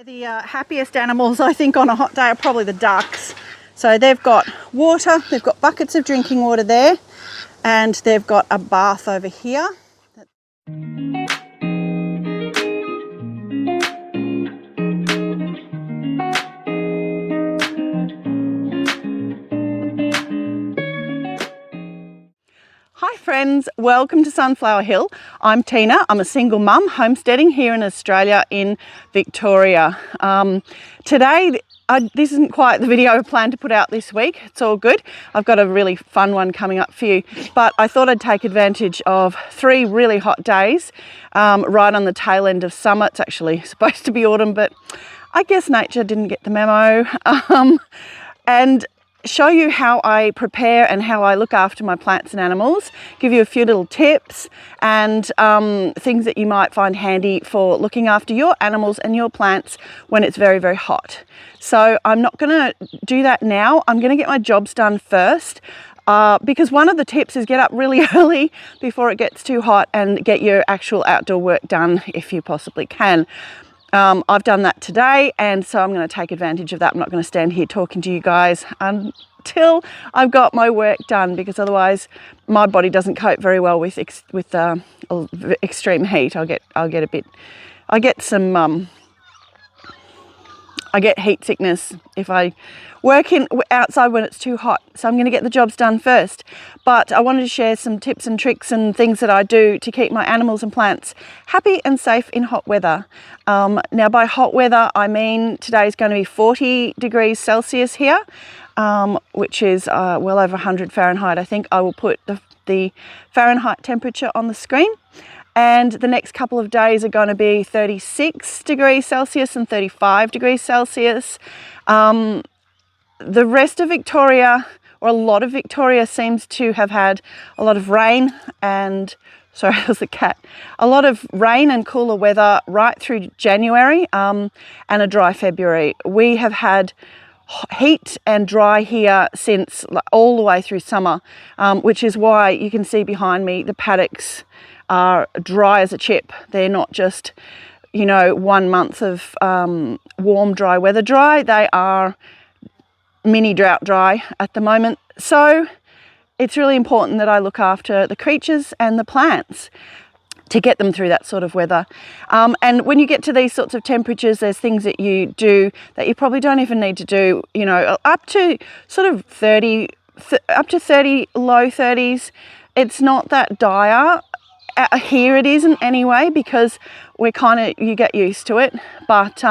The happiest animals, I think, on a hot day are probably the ducks. So they've got water, they've got buckets of drinking water there, and they've got a bath over here. Hi friends, welcome to Sunflower Hill. I'm Tina, I'm a single mum homesteading here in Australia in Victoria. Today, this isn't quite the video I planned to put out this week. It's all good. I've got a really fun one coming up for you, but I thought I'd take advantage of 3 really hot days right on the tail end of summer. It's actually supposed to be autumn, but I guess nature didn't get the memo. And show you how I prepare and how I look after my plants and animals, give you a few little tips and things that you might find handy for looking after your animals and your plants when it's very, very hot. So I'm not going to do that now. I'm going to get my jobs done first. Because one of the tips is get up really early before it gets too hot and get your actual outdoor work done if you possibly can. I've done that today, and so I'm going to take advantage of that. I'm not going to stand here talking to you guys until I've got my work done, because otherwise my body doesn't cope very well with extreme heat. I get heat sickness if I work outside when it's too hot. So I'm going to get the jobs done first. But I wanted to share some tips and tricks and things that I do to keep my animals and plants happy and safe in hot weather. Now by hot weather, I mean today's going to be 40 degrees Celsius here, which is well over 100 Fahrenheit. I think I will put the Fahrenheit temperature on the screen. And the next couple of days are going to be 36 degrees Celsius and 35 degrees Celsius. The rest of Victoria, or a lot of Victoria, seems to have had a lot of rain and, sorry, there's a cat, a lot of rain and cooler weather right through January and a dry February. We have had heat and dry here since all the way through summer, which is why you can see behind me the paddocks are dry as a chip. They're not just, 1 month of warm, dry weather dry. They are mini drought dry at the moment. So it's really important that I look after the creatures and the plants to get them through that sort of weather. And when you get to these sorts of temperatures, there's things that you do that you probably don't even need to do, up to sort of 30, low 30s. It's not that dire. Here it isn't anyway, because you get used to it. But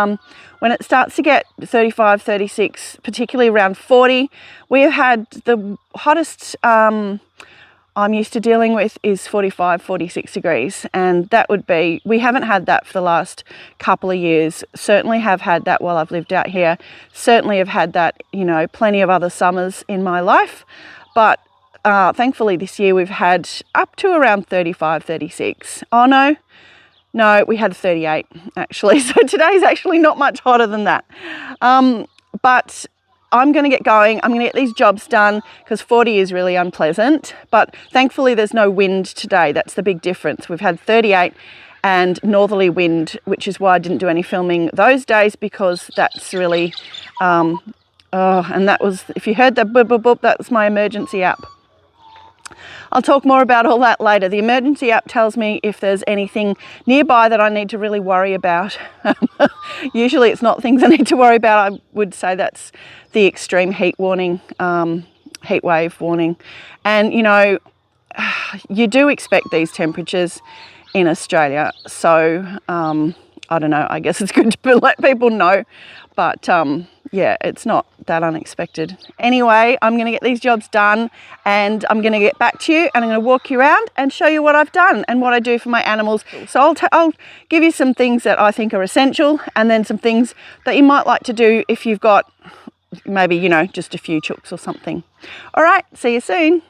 when it starts to get 35, 36, particularly around 40, we have had the hottest I'm used to dealing with is 45, 46 degrees. And that would be, we haven't had that for the last couple of years. Certainly have had that while I've lived out here. Certainly have had that, plenty of other summers in my life. But thankfully this year we've had up to around 35, 36. Oh no, we had 38 actually. So today's actually not much hotter than that. But I'm going to get going. I'm going to get these jobs done because 40 is really unpleasant. But thankfully there's no wind today. That's the big difference. We've had 38 and northerly wind, which is why I didn't do any filming those days, because that's really, and that was, if you heard that boop, boop, boop, that was my emergency app. I'll talk more about all that later. The emergency app tells me if there's anything nearby that I need to really worry about. Usually it's not things I need to worry about. I would say that's the extreme heat warning, heat wave warning. And you do expect these temperatures in Australia. So I don't know, I guess it's good to let people know. But yeah, it's not that unexpected. Anyway, I'm going to get these jobs done and I'm going to get back to you and I'm going to walk you around and show you what I've done and what I do for my animals. So I'll give you some things that I think are essential and then some things that you might like to do if you've got maybe, just a few chooks or something. All right, see you soon.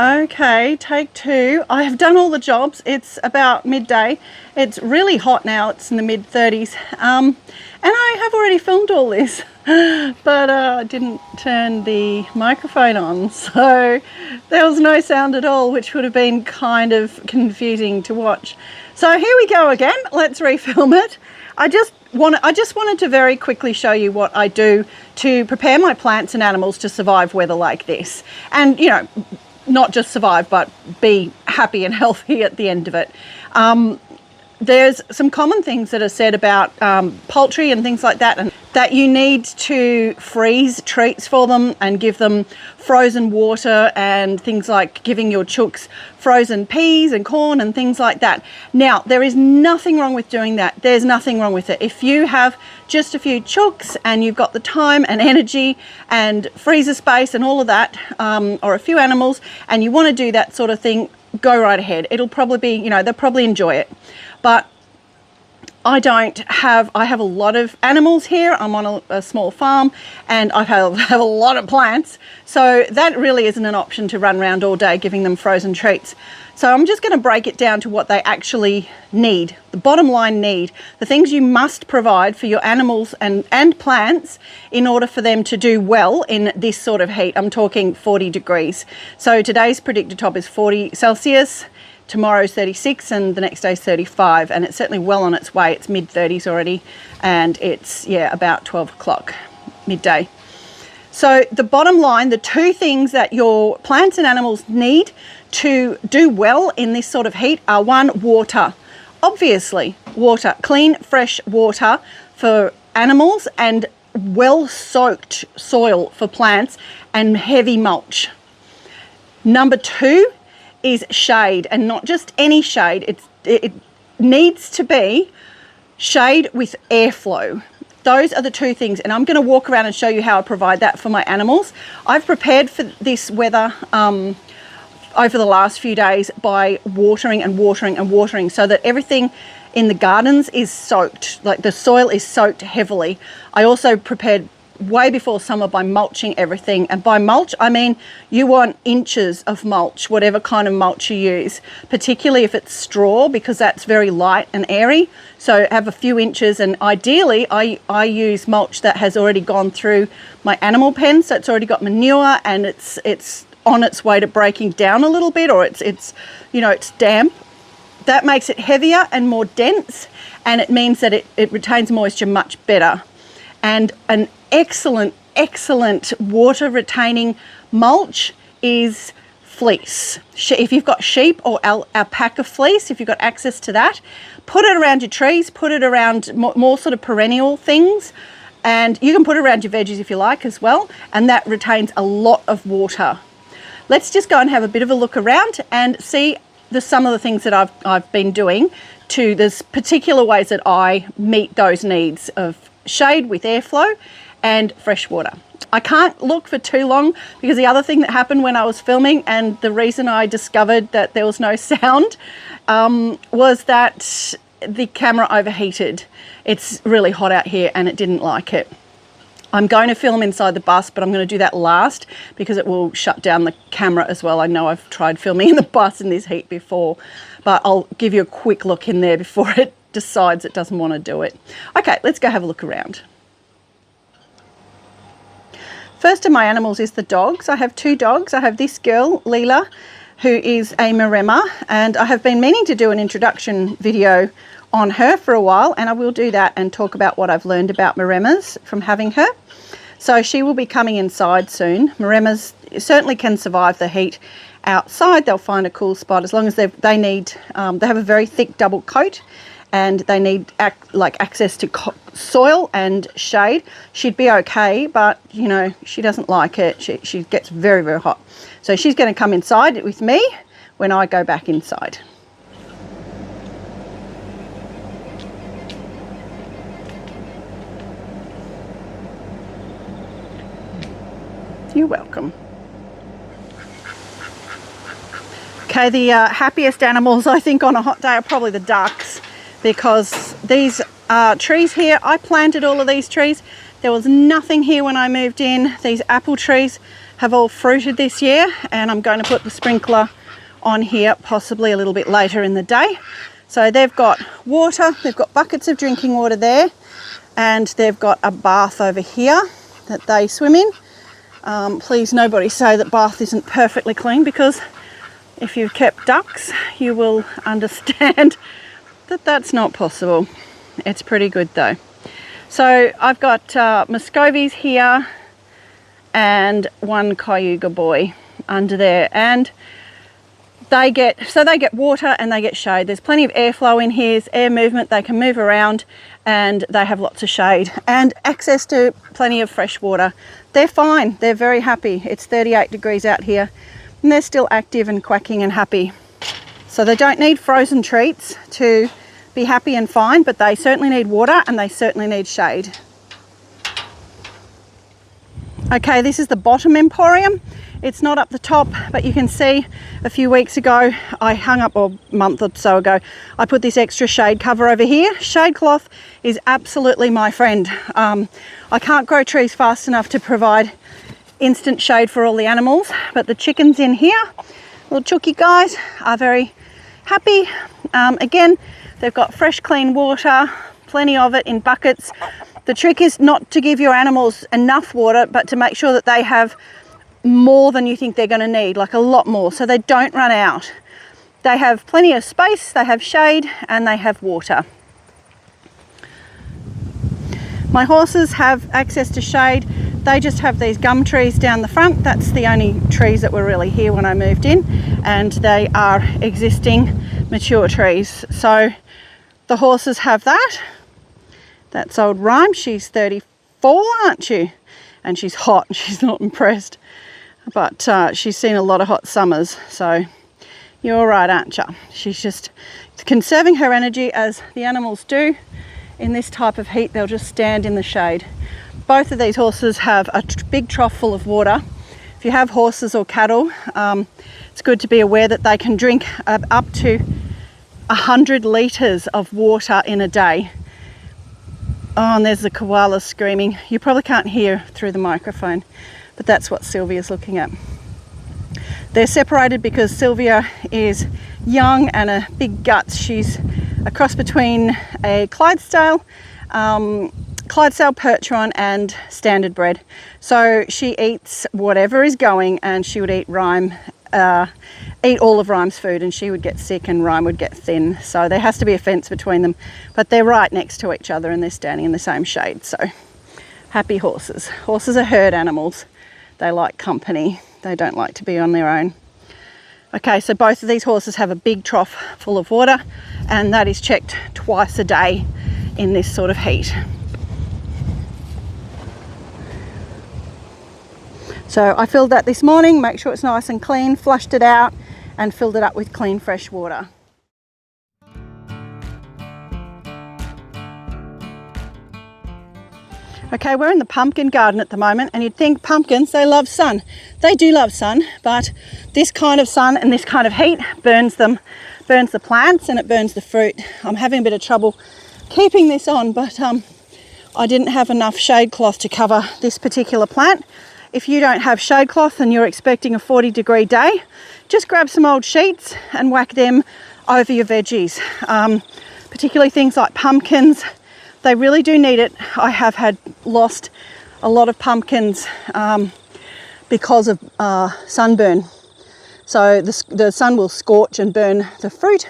Okay, take two. I have done all the jobs. It's about midday. It's really hot now. It's in the mid 30s. And I have already filmed all this, but I didn't turn the microphone on. So there was no sound at all, which would have been kind of confusing to watch. So here we go again. Let's refilm it. I just wanted to very quickly show you what I do to prepare my plants and animals to survive weather like this. And, you know, not just survive, but be happy and healthy at the end of it. There's some common things that are said about poultry and things like that, and that you need to freeze treats for them and give them frozen water and things like giving your chooks frozen peas and corn and things like that. Now, there is nothing wrong with doing that. There's nothing wrong with it. If you have just a few chooks and you've got the time and energy and freezer space and all of that, or a few animals, and you want to do that sort of thing, go right ahead. It'll probably be, you know, they'll probably enjoy it. But I have a lot of animals here. I'm on a small farm, and I have a lot of plants. So that really isn't an option to run around all day giving them frozen treats. So I'm just going to break it down to what they actually need, the bottom line need, the things you must provide for your animals and plants in order for them to do well in this sort of heat. I'm talking 40 degrees. So today's predicted top is 40 Celsius. Tomorrow's 36 and the next day's 35, and it's certainly well on its way. It's mid 30s already, and it's, yeah, about 12 o'clock midday. So the bottom line, the two things that your plants and animals need to do well in this sort of heat are: one, water. Obviously, water, clean, fresh water for animals, and well-soaked soil for plants, and heavy mulch. Number two is shade, and not just any shade. It needs to be shade with airflow. Those are the two things, and I'm going to walk around and show you how I provide that for my animals. I've prepared for this weather over the last few days by watering and watering and watering, so that everything in the gardens is soaked, like the soil is soaked heavily. I also prepared way before summer by mulching everything, and by mulch I mean you want inches of mulch, whatever kind of mulch you use, particularly if it's straw, because that's very light and airy. So have a few inches, and ideally I use mulch that has already gone through my animal pen, so it's already got manure and it's on its way to breaking down a little bit, or it's you know, it's damp. That makes it heavier and more dense, and it means that it retains moisture much better. And an excellent water retaining mulch is fleece. If you've got sheep or alpaca fleece, if you've got access to that, put it around your trees, put it around more sort of perennial things, and you can put it around your veggies if you like as well, and that retains a lot of water. Let's just go and have a bit of a look around and see some of the things that I've been doing to this particular ways that I meet those needs of shade with airflow and fresh water. I can't look for too long, because the other thing that happened when I was filming, and the reason I discovered that there was no sound, was that the camera overheated. It's really hot out here and it didn't like it. I'm going to film inside the bus, but I'm going to do that last because it will shut down the camera as well. I know I've tried filming in the bus in this heat before, but I'll give you a quick look in there before it decides it doesn't want to do it. Okay, let's go have a look around. First of my animals is the dogs. I have two dogs. I have this girl, Leela, who is a Maremma, and I have been meaning to do an introduction video on her for a while, and I will do that and talk about what I've learned about Maremmas from having her. So she will be coming inside soon. Maremmas certainly can survive the heat outside. They'll find a cool spot as long as they have a very thick double coat, and they need access to soil and shade, she'd be okay, but you know, she doesn't like it. She gets very, very hot. So she's going to come inside with me when I go back inside. You're welcome. Okay, the happiest animals I think on a hot day are probably the ducks, because these trees here, I planted all of these trees. There was nothing here when I moved in. These apple trees have all fruited this year, and I'm going to put the sprinkler on here possibly a little bit later in the day. So they've got water, they've got buckets of drinking water there, and they've got a bath over here that they swim in. Please nobody say that bath isn't perfectly clean, because if you've kept ducks, you will understand that that's not possible. It's pretty good though. So I've got Muscovies here and one Cayuga boy under there, and they get water and they get shade. There's plenty of airflow in here, air movement, they can move around, and they have lots of shade and access to plenty of fresh water. They're fine, they're very happy. It's 38 degrees out here and they're still active and quacking and happy. So they don't need frozen treats to be happy and fine, but they certainly need water and they certainly need shade. Okay, this is the bottom emporium. It's not up the top, but you can see a few weeks ago I hung up, or a month or so ago, I put this extra shade cover over here. Shade cloth is absolutely my friend. I can't grow trees fast enough to provide instant shade for all the animals, but the chickens in here, little chooky guys, are very happy. Again, they've got fresh clean water, plenty of it in buckets. The trick is not to give your animals enough water, but to make sure that they have more than you think they're going to need, like a lot more, so they don't run out. They have plenty of space, they have shade, and they have water. My horses have access to shade. They just have these gum trees down the front. That's the only trees that were really here when I moved in, and they are existing mature trees. So the horses have that. That's old Rhyme. She's 34, aren't you? And she's hot. She's not impressed, but she's seen a lot of hot summers. So you're all right, aren't you? She's just conserving her energy, as the animals do. In this type of heat, they'll just stand in the shade. Both of these horses have a big trough full of water. If you have horses or cattle, it's good to be aware that they can drink up to 100 litres of water in a day. Oh, and there's the koala screaming. You probably can't hear through the microphone, but that's what Sylvia's looking at. They're separated because Sylvia is young and a big guts. She's a cross between a Clydesdale Percheron and standard bred. So she eats whatever is going, and she would eat all of Rhyme's food, and she would get sick and Rhyme would get thin. So there has to be a fence between them, but they're right next to each other and they're standing in the same shade. So happy horses. Horses are herd animals. They like company. They don't like to be on their own. Okay, so both of these horses have a big trough full of water, and that is checked twice a day in this sort of heat. So I filled that this morning, make sure it's nice and clean, flushed it out and filled it up with clean fresh water. Okay, we're in the pumpkin garden at the moment, and you'd think pumpkins, they love sun. They do love sun, but this kind of sun and this kind of heat burns them, burns the plants, and it burns the fruit. I'm having a bit of trouble keeping this on, but I didn't have enough shade cloth to cover this particular plant. If you don't have shade cloth and you're expecting a 40-degree day, just grab some old sheets and whack them over your veggies, particularly things like pumpkins. They really do need it. I have lost a lot of pumpkins because of sunburn. So the sun will scorch and burn the fruit.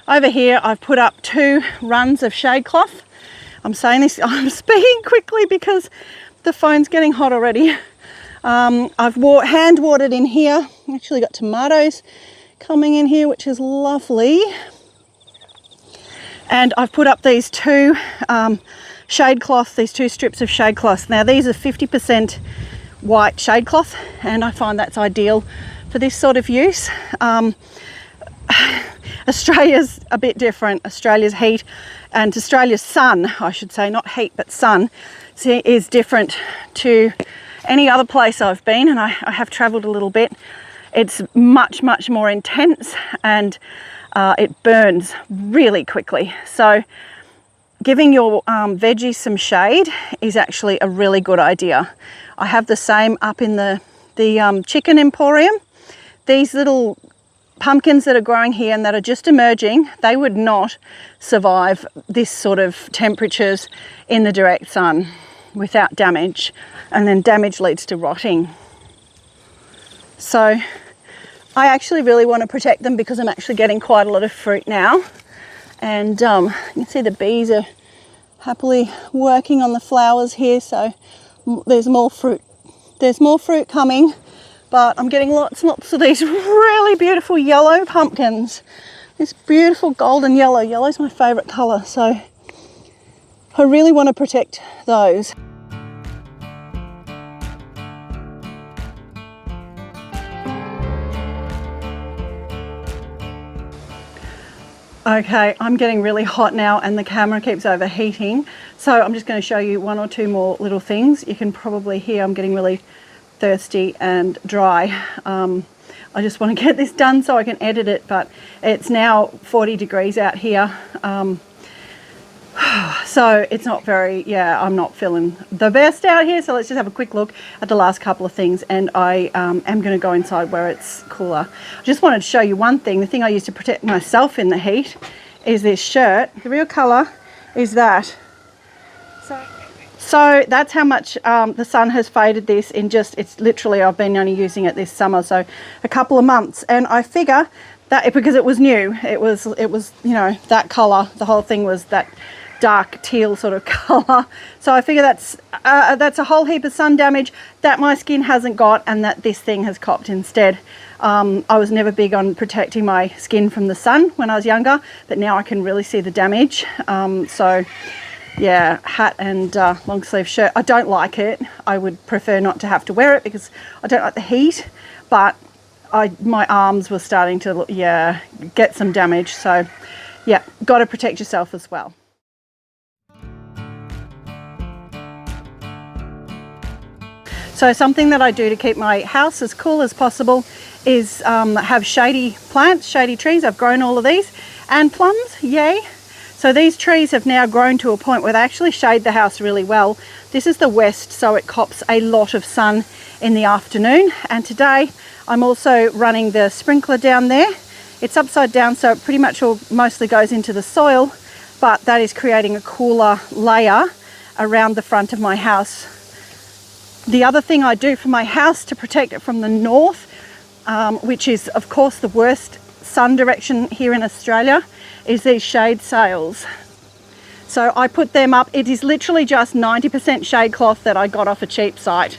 Over here, I've put up 2 runs of shade cloth. I'm saying this, I'm speaking quickly because the phone's getting hot already. I've hand watered in here. Actually got tomatoes coming in here, which is lovely. And I've put up these two shade cloths, these two strips of shade cloths. Now these are 50% white shade cloth, and I find that's ideal for this sort of use. Australia's a bit different. Australia's heat and Australia's sun, I should say, not heat but sun, is different to any other place I've been, and I have travelled a little bit. It's much more intense, and it burns really quickly. So giving your veggies some shade is actually a really good idea. I have the same up in the chicken emporium. These little pumpkins that are growing here and that are just emerging, they would not survive this sort of temperatures in the direct sun without damage, and then damage leads to rotting. So I actually really want to protect them because I'm actually getting quite a lot of fruit now, and you can see the bees are happily working on the flowers here, so there's more fruit coming. But I'm getting lots and lots of these really beautiful yellow pumpkins. This beautiful golden yellow. Yellow is my favourite colour, so I really want to protect those. Okay, I'm getting really hot now and the camera keeps overheating. So I'm just going to show you one or two more little things. You can probably hear I'm getting really thirsty and dry. I just want to get this done so I can edit it, but it's now 40 degrees out here. So it's not very, I'm not feeling the best out here. So let's just have a quick look at the last couple of things, and I am going to go inside where it's cooler. I just wanted to show you one thing. The thing I use to protect myself in the heat is this shirt. The real colour is that. So that's how much the sun has faded this in it's literally, I've been only using it this summer, so a couple of months. And I figure that because it was new, it was you know, that colour, the whole thing was that dark teal sort of colour. So I figure that's a whole heap of sun damage that my skin hasn't got and that this thing has copped instead. I was never big on protecting my skin from the sun when I was younger, but now I can really see the damage. So yeah, hat and long sleeve shirt. I don't like it. I would prefer not to have to wear it because I don't like the heat, but my arms were starting to get some damage. So yeah, got to protect yourself as well. So something that I do to keep my house as cool as possible is have shady plants, shady trees. I've grown all of these, and plums, yay. So these trees have now grown to a point where they actually shade the house really well. This is the west, so it cops a lot of sun in the afternoon. And today I'm also running the sprinkler down there. It's upside down, so it pretty much mostly goes into the soil, but that is creating a cooler layer around the front of my house. The other thing I do for my house to protect it from the north, which is of course the worst sun direction here in Australia, is these shade sails. So I put them up. It is literally just 90% shade cloth that I got off a cheap site.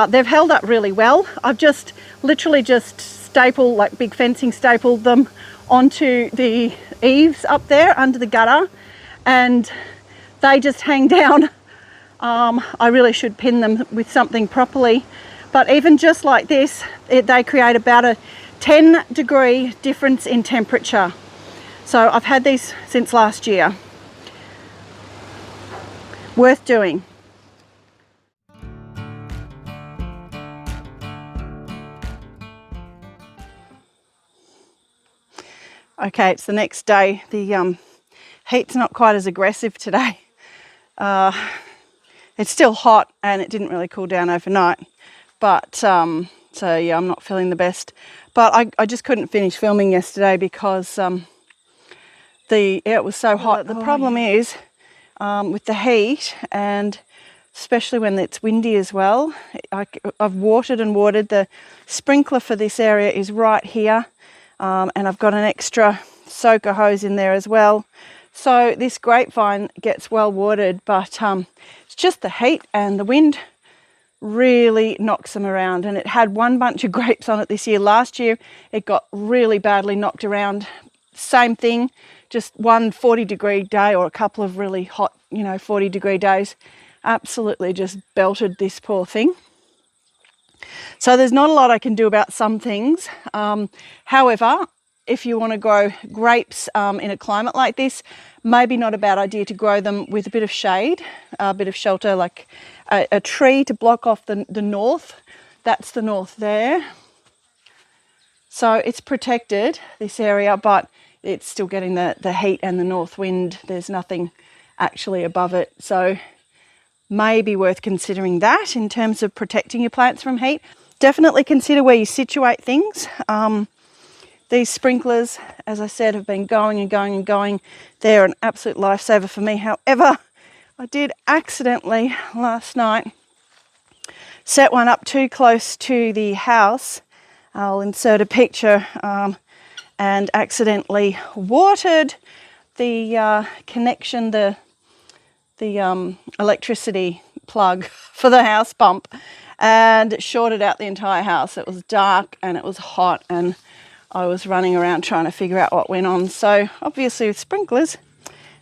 They've held up really well. I've just literally like big fencing stapled them onto the eaves up there under the gutter, and they just hang down. I really should pin them with something properly, but even just like this, they create about a 10-degree difference in temperature. So I've had these since last year. Worth doing. Okay, it's the next day. The heat's not quite as aggressive today. It's still hot and it didn't really cool down overnight, but so yeah, I'm not feeling the best. But I just couldn't finish filming yesterday because it was so hot. The problem is with the heat, and especially when it's windy as well, I've watered and watered. The sprinkler for this area is right here, and I've got an extra soaker hose in there as well. So this grapevine gets well watered, but it's just the heat and the wind really knocks them around. And it had one bunch of grapes on it this year. Last year it got really badly knocked around. Same thing, just one 40-degree day or a couple of really hot, 40-degree days, absolutely just belted this poor thing. So there's not a lot I can do about some things. However, if you want to grow grapes in a climate like this, maybe not a bad idea to grow them with a bit of shade, a bit of shelter, like a tree to block off the north. That's the north there. So it's protected, this area, but it's still getting the heat and the north wind. There's nothing actually above it. So maybe worth considering that in terms of protecting your plants from heat. Definitely consider where you situate things. These sprinklers, as I said, have been going and going and going. They're an absolute lifesaver for me. However, I did accidentally last night set one up too close to the house. I'll insert a picture, and accidentally watered the connection, the electricity plug for the house pump, and shorted out the entire house. It was dark and it was hot, and I was running around trying to figure out what went on. So obviously with sprinklers,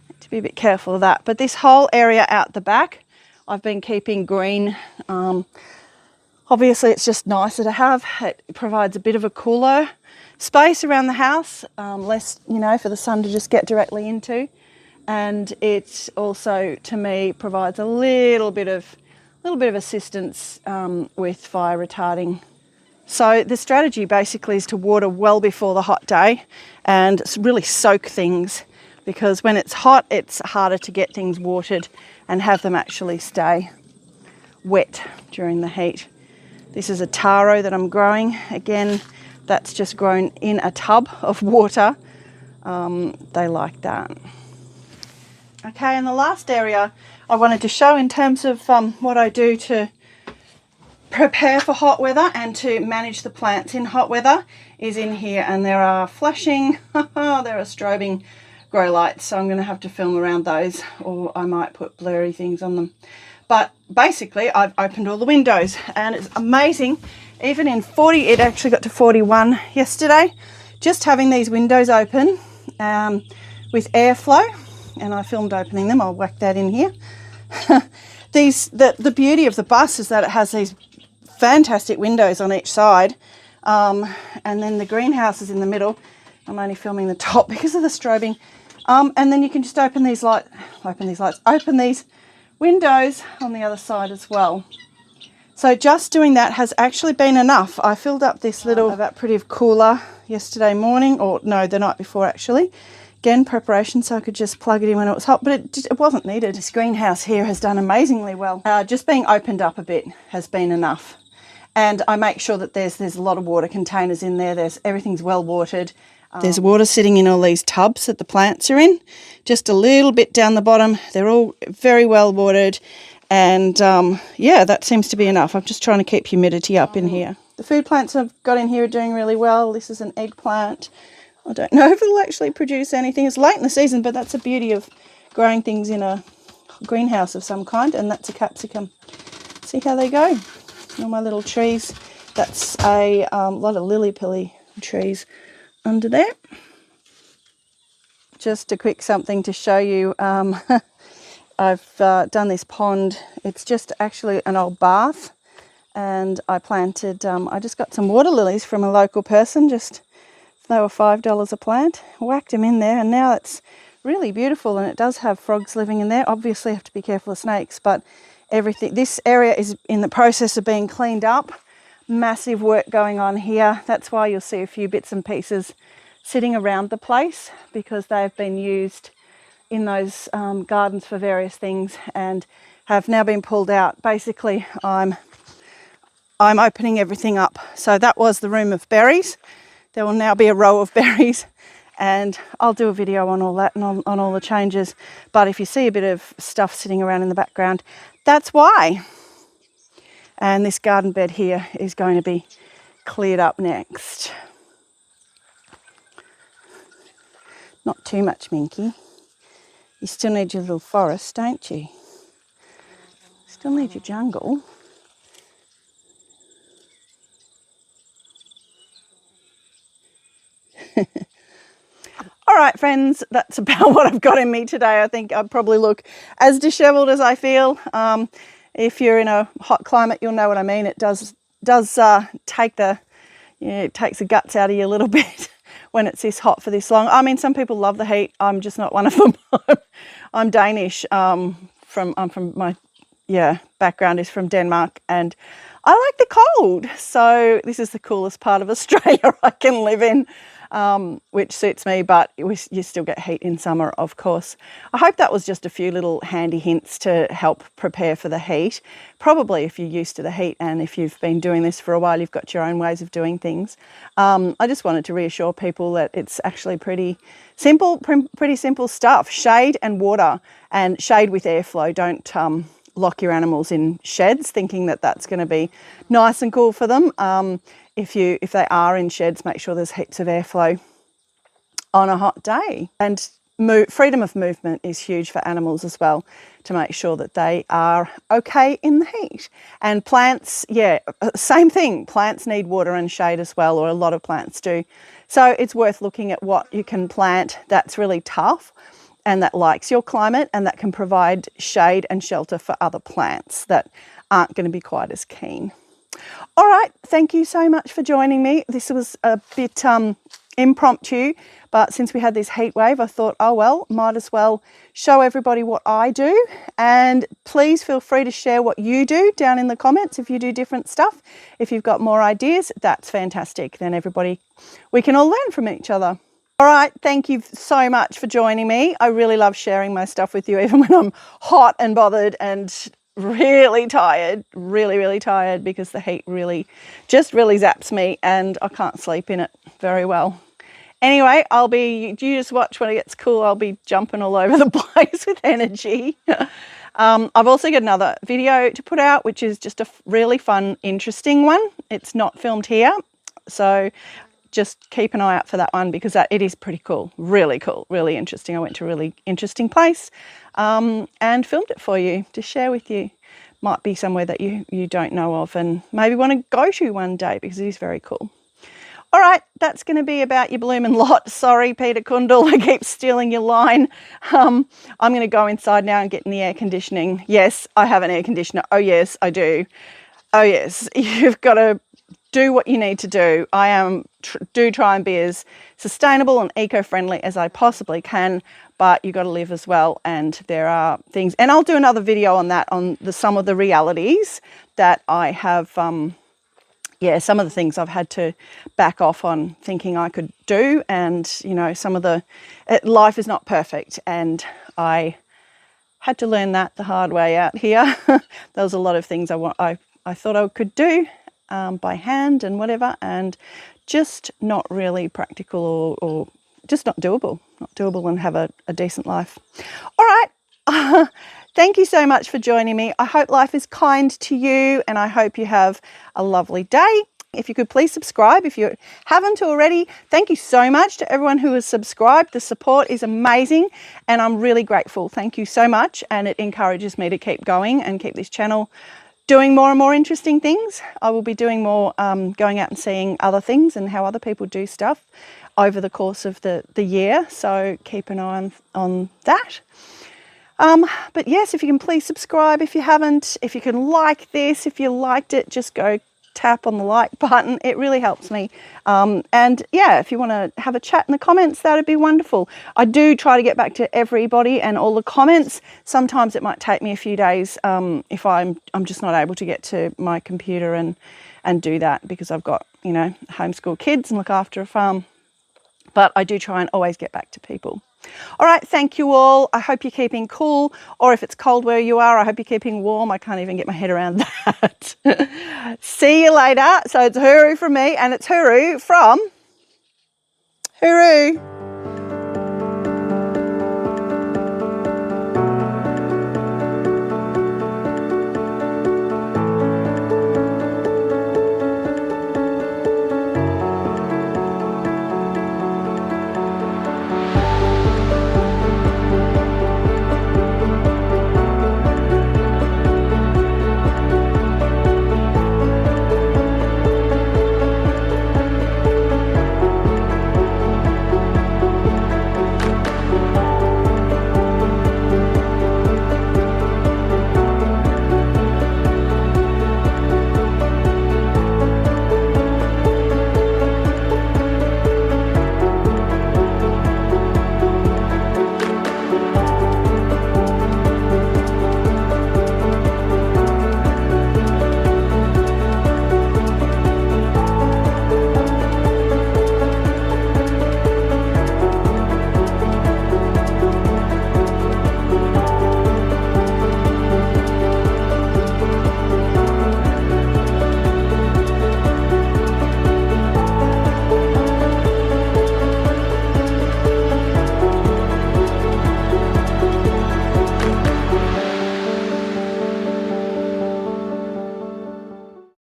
need to be a bit careful of that. But this whole area out the back, I've been keeping green. Obviously it's just nicer to have. It provides a bit of a cooler space around the house, less, for the sun to just get directly into. And it also, to me, provides a little bit of assistance with fire retarding. So the strategy basically is to water well before the hot day and really soak things, because when it's hot, it's harder to get things watered and have them actually stay wet during the heat. This is a taro that I'm growing. Again, that's just grown in a tub of water. They like that. Okay, and the last area I wanted to show in terms of what I do to prepare for hot weather and to manage the plants in hot weather is in here. And there are flashing, there are strobing grow lights, so I'm going to have to film around those, or I might put blurry things on them. But basically I've opened all the windows, and it's amazing. Even in 40, it actually got to 41 yesterday, just having these windows open with airflow. And I filmed opening them. I'll whack that in here. The beauty of the bus is that it has these fantastic windows on each side, and then the greenhouse is in the middle. I'm only filming the top because of the strobing. And then you can just open these windows on the other side as well. So just doing that has actually been enough. I filled up this little evaporative cooler yesterday morning, or no, the night before actually. Again, preparation, so I could just plug it in when it was hot, but it wasn't needed. This greenhouse here has done amazingly well. Just being opened up a bit has been enough. And I make sure that there's a lot of water containers in there. Everything's well watered. There's water sitting in all these tubs that the plants are in, just a little bit down the bottom. They're all very well watered, and yeah, that seems to be enough. I'm just trying to keep humidity up in here. The food plants I've got in here are doing really well. This is an eggplant. I don't know if it'll actually produce anything. It's late in the season, but that's the beauty of growing things in a greenhouse of some kind, and that's a capsicum. See how they go? All my little trees. That's a lot of lily-pilly trees under there. Just a quick something to show you. I've done this pond. It's just actually an old bath, and I planted, I just got some water lilies from a local person. They were $5 a plant. Whacked them in there, and now it's really beautiful, and it does have frogs living in there. Obviously, you have to be careful of snakes, but everything. This area is in the process of being cleaned up. Massive work going on here. That's why you'll see a few bits and pieces sitting around the place, because they've been used in those gardens for various things and have now been pulled out. Basically, I'm opening everything up. So that was the room of berries. There will now be a row of berries, and I'll do a video on all that and on all the changes. But if you see a bit of stuff sitting around in the background, that's why. And this garden bed here is going to be cleared up next. Not too much, Minky. You still need your little forest, don't you? Still need your jungle. All right, friends, that's about what I've got in me today. I think I probably look as disheveled as I feel. If you're in a hot climate, you'll know what I mean. It does take the, it takes the guts out of you a little bit when it's this hot for this long. I mean, some people love the heat. I'm just not one of them. I'm Danish. I'm from my background is from Denmark, and I like the cold. So this is the coolest part of Australia I can live in, which suits me, but you still get heat in summer, of course. I hope that was just a few little handy hints to help prepare for the heat. Probably if you're used to the heat and if you've been doing this for a while, you've got your own ways of doing things. I just wanted to reassure people that it's actually pretty simple stuff. Shade and water, and shade with airflow. Don't lock your animals in sheds thinking that that's going to be nice and cool for them. If they are in sheds, make sure there's heaps of airflow on a hot day. And freedom of movement is huge for animals as well, to make sure that they are okay in the heat. And plants, same thing. Plants need water and shade as well, or a lot of plants do. So it's worth looking at what you can plant that's really tough and that likes your climate, and that can provide shade and shelter for other plants that aren't going to be quite as keen. All right, thank you so much for joining me. This was a bit impromptu, but since we had this heat wave, I thought, oh well, might as well show everybody what I do. And please feel free to share what you do down in the comments if you do different stuff. If you've got more ideas, that's fantastic. Then we can all learn from each other. All right, thank you so much for joining me. I really love sharing my stuff with you, even when I'm hot and bothered and really tired, really tired, because the heat really zaps me and I can't sleep in it very well. Anyway, you just watch when it gets cool. I'll be jumping all over the place with energy. I've also got another video to put out, which is just a really fun, interesting one. It's not filmed here, so just keep an eye out for that one, because it is pretty cool, really interesting. I went to a really interesting place and filmed it for you to share with you. Might be somewhere that you don't know of and maybe want to go to one day, because it is very cool. All right, that's going to be about your bloomin' lot. Sorry, Peter Kundal, I keep stealing your line. I'm going to go inside now and get in the air conditioning. Yes, I have an air conditioner. Oh yes, I do. Oh yes, you've got to do what you need to do. I do try and be as sustainable and eco-friendly as I possibly can, but you got to live as well. And there are things, and I'll do another video on that, on some of the realities that I have, some of the things I've had to back off on thinking I could do. And, some of life is not perfect. And I had to learn that the hard way out here. There was a lot of things I thought I could do by hand and whatever, and just not really practical or just not doable and have a decent life. All right. Thank you so much for joining me. I hope life is kind to you, and I hope you have a lovely day. If you could please subscribe if you haven't already. Thank you so much to everyone who has subscribed. The support is amazing and I'm really grateful. Thank you so much, and it encourages me to keep going and keep this channel doing more and more interesting things. I will be doing more going out and seeing other things and how other people do stuff over the course of the year. So keep an eye on that. But yes, if you can please subscribe if you haven't. If you can like this, if you liked it, just go tap on the like button. It really helps me. And yeah, if you want to have a chat in the comments, that would be wonderful. I do try to get back to everybody and all the comments. Sometimes it might take me a few days if I'm just not able to get to my computer and do that, because I've got, homeschool kids and look after a farm. But I do try and always get back to people. All right, thank you all. I hope you're keeping cool, or if it's cold where you are, I hope you're keeping warm. I can't even get my head around that. See you later. So it's hooroo from me, and it's hooroo from Hooroo.